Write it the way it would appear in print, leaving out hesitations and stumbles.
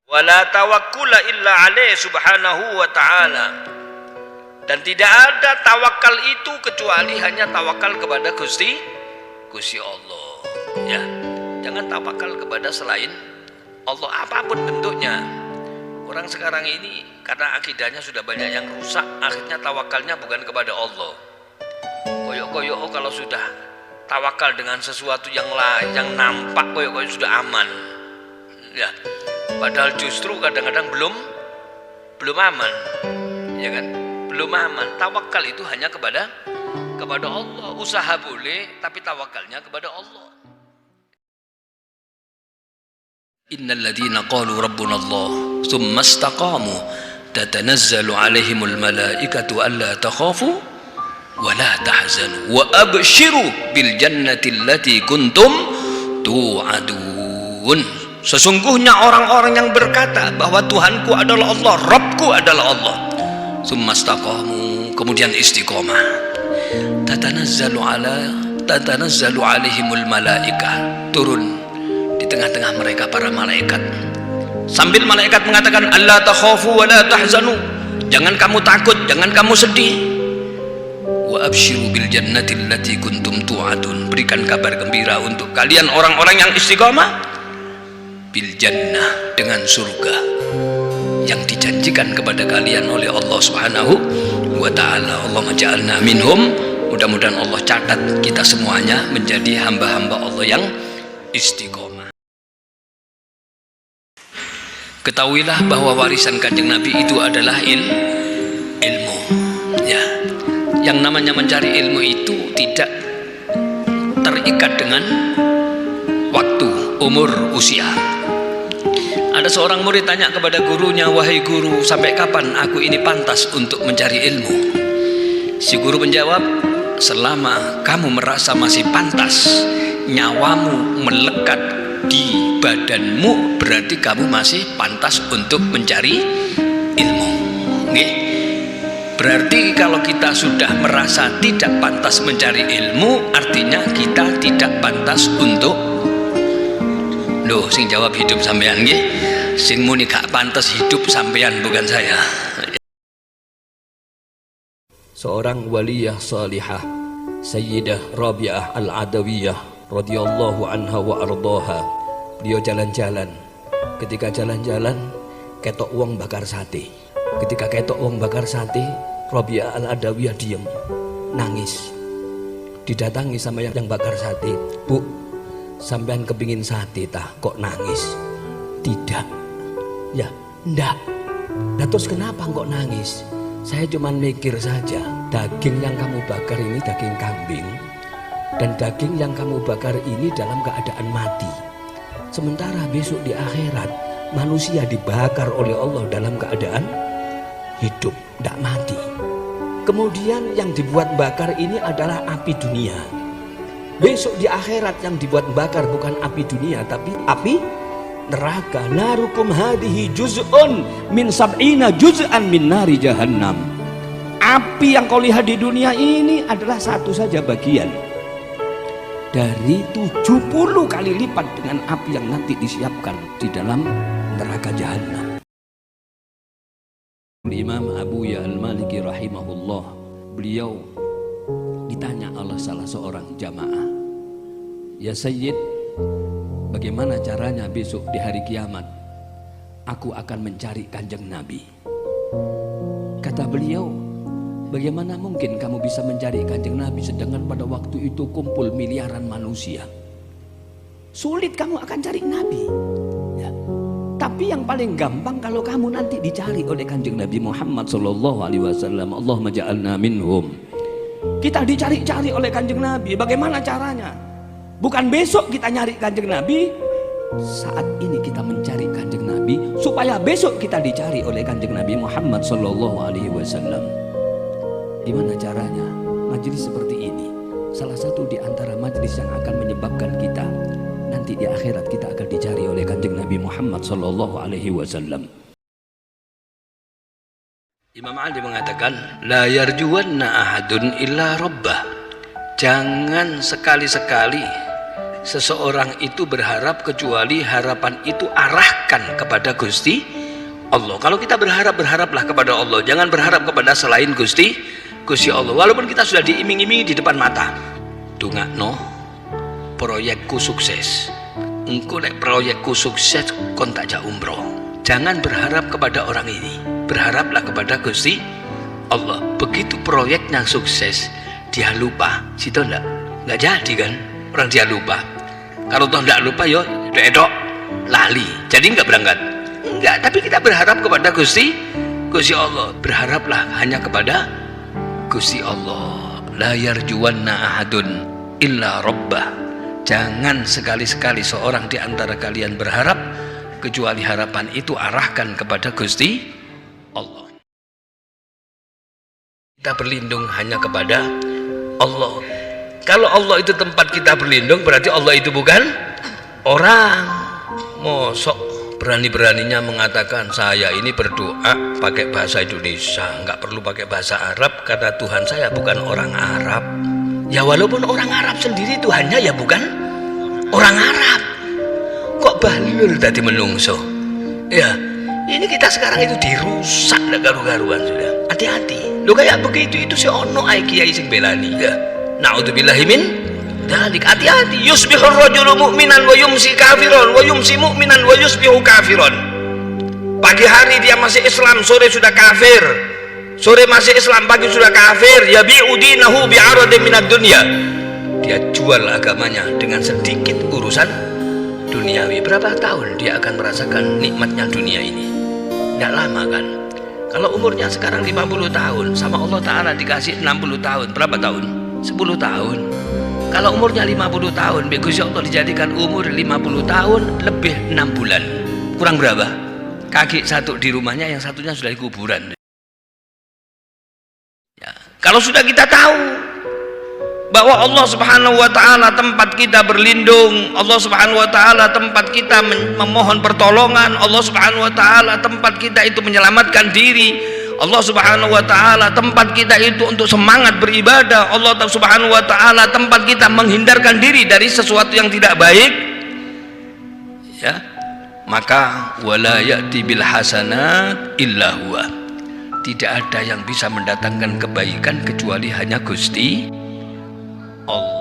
Wala tawakkula illa alaih subhanahu wa ta'ala. Dan tidak ada tawakal itu kecuali hanya tawakal kepada Gusti Allah. Ya, jangan tawakal kepada selain Allah apapun bentuknya. Orang sekarang ini karena akidahnya sudah banyak yang rusak, akhirnya tawakalnya bukan kepada Allah. Koyok-koyok kalau sudah tawakal dengan sesuatu yang lain, yang nampak koyok-koyok sudah aman. Ya, padahal justru kadang-kadang belum aman, ya kan? Belum aman. Tawakal itu hanya kepada Allah. Usaha boleh, tapi tawakalnya kepada Allah. Innal ladzina qalu rabbuna Allah tsumma istaqamu tatanazzalu 'alaihimul malaikatu alla takhafu wa la tahzanu wa abshiru bil jannati allati kuntum tu'adun. Sesungguhnya orang-orang yang berkata bahwa Tuhanku adalah Allah, Rabbku adalah Allah, tsumma istaqamu, kemudian istiqomah, tatanazzalu 'alaihimul malaikah, turun di tengah-tengah mereka para malaikat sambil malaikat mengatakan alla takhafu wa la tahzanu, jangan kamu takut, jangan kamu sedih, wa abshiru bil jannati allati kuntum tu'adun, berikan kabar gembira untuk kalian orang-orang yang istiqomah, bil jannah, dengan surga yang dijanjikan kepada kalian oleh Allah Subhanahu wa ta'ala. Allahumma ja'alna minhum. Mudah-mudahan Allah catat kita semuanya menjadi hamba-hamba Allah yang istiqomah. Ketahuilah bahwa warisan Kanjeng Nabi itu adalah ilmu. Ya, yang namanya mencari ilmu itu tidak terikat dengan waktu, umur, usia. Ada seorang murid tanya kepada gurunya, wahai guru, sampai kapan aku ini pantas untuk mencari ilmu? Si guru menjawab, selama kamu merasa masih pantas, nyawamu melekat di badanmu, berarti kamu masih pantas untuk mencari ilmu. Nggih. Berarti kalau kita sudah merasa tidak pantas mencari ilmu, artinya kita tidak pantas untuk, loh, sing jawab hidup sampean nggih. Sing muni gak pantas hidup sampean, bukan saya. Seorang waliyah salihah, Sayyidah Rabi'ah Al-Adawiyah radhiyallahu anha wa ardhaha. Beliau jalan-jalan. Ketika jalan-jalan ketok wong bakar sate. Ketika ketok wong bakar sate, Rabi'ah Al-Adawiyah diem, nangis. Didatangi sama yang bakar sate, "Bu, sampean kepingin sate tah, kok nangis?" "Tidak." "Ya, ndak." "Nah, terus kenapa kok nangis?" "Saya cuma mikir saja, daging yang kamu bakar ini daging kambing, dan daging yang kamu bakar ini dalam keadaan mati. Sementara besok di akhirat manusia dibakar oleh Allah dalam keadaan hidup, tidak mati. Kemudian yang dibuat bakar ini adalah api dunia. Besok di akhirat yang dibuat bakar bukan api dunia, tapi api neraka. Narukum hadihi juz'un min sab'ina juz'an min nari jahannam." Api yang kau lihat di dunia ini adalah satu saja bagian dari 70 kali lipat dengan api yang nanti disiapkan di dalam neraka jahanam. Imam Abu Ya Al-Maliki rahimahullah, beliau ditanya oleh salah seorang jamaah, "Ya Sayyid, bagaimana caranya besok di hari kiamat aku akan mencari Kanjeng Nabi?" Kata beliau, "Bagaimana mungkin kamu bisa mencari Kanjeng Nabi sedangkan pada waktu itu kumpul miliaran manusia? Sulit kamu akan cari Nabi. Ya. Tapi yang paling gampang kalau kamu nanti dicari oleh Kanjeng Nabi Muhammad SAW. Allahumma ja'alna minhum. Kita dicari-cari oleh Kanjeng Nabi. Bagaimana caranya? Bukan besok kita nyari Kanjeng Nabi, saat ini kita mencari Kanjeng Nabi supaya besok kita dicari oleh Kanjeng Nabi Muhammad SAW. Gimana caranya? Majelis seperti ini salah satu di antara majelis yang akan menyebabkan kita nanti di akhirat kita akan dicari oleh Kanjeng Nabi Muhammad SAW. Imam Ali mengatakan, la yarjuwanna ahadun illa rabbah. Jangan sekali-sekali seseorang itu berharap kecuali harapan itu arahkan kepada Gusti Allah. Kalau kita berharap, berharaplah kepada Allah, jangan berharap kepada selain Gusti Allah. Walaupun kita sudah diiming-imingi di depan mata, dungakno proyekku sukses, engko nek proyekku sukses kon tak jak umroh. Jangan berharap kepada orang ini, berharaplah kepada Gusti Allah. Begitu proyeknya sukses, dia lupa, situ nggak jadi kan, orang dia lupa. Kalau toh nggak lupa yo edok lali, jadi nggak berangkat. Enggak, tapi kita berharap kepada Gusti Allah. Berharaplah hanya kepada Gusti Allah. La yarjuwanna ahadun illa rabbah. Jangan sekali-sekali seorang di antara kalian berharap kecuali harapan itu arahkan kepada Gusti Allah. Kita berlindung hanya kepada Allah. Kalau Allah itu tempat kita berlindung, berarti Allah itu bukan orang. Mosok berani-beraninya mengatakan saya ini berdoa pakai bahasa Indonesia, nggak perlu pakai bahasa Arab karena Tuhan saya bukan orang Arab. Ya walaupun orang Arab sendiri Tuhannya ya bukan orang Arab. Kok balur tadi menungso? Ya, ini kita sekarang itu dirusak garu-garuan sudah. Hati-hati. Lo kayak begitu itu si ono ai kiai sing belani. Ya. Na'udzubillahi min dzalik. Hati-hati. Yusbihur rajulu mu'minan wa yumsi kafiron wa yumsi mu'minan wa yusbihu kafiron. Pagi hari dia masih Islam, sore sudah kafir. Sore masih Islam, pagi sudah kafir. Yabi'u dinahu bi'aradin minad dunya. Dia jual agamanya dengan sedikit urusan duniawi. Berapa tahun dia akan merasakan nikmatnya dunia ini? Tidak lama kan? Kalau umurnya sekarang 50 tahun, sama Allah Ta'ala dikasih 60 tahun, berapa tahun? 10 tahun. Kalau umurnya 50 tahun, Gusti Allah dijadikan umur 50 tahun lebih 6 bulan. Kurang berapa? Kaki satu di rumahnya, yang satunya sudah di kuburan. Ya. Kalau sudah kita tahu bahwa Allah Subhanahu wa Ta'ala tempat kita berlindung, Allah Subhanahu wa Ta'ala tempat kita memohon pertolongan, Allah Subhanahu wa Ta'ala tempat kita itu menyelamatkan diri, Allah Subhanahu wa Ta'ala tempat kita itu untuk semangat beribadah, Allah Subhanahu wa Ta'ala tempat kita menghindarkan diri dari sesuatu yang tidak baik, ya, maka wala ya'ti bil hasanat illa huwa. Tidak ada yang bisa mendatangkan kebaikan kecuali hanya Gusti Allah.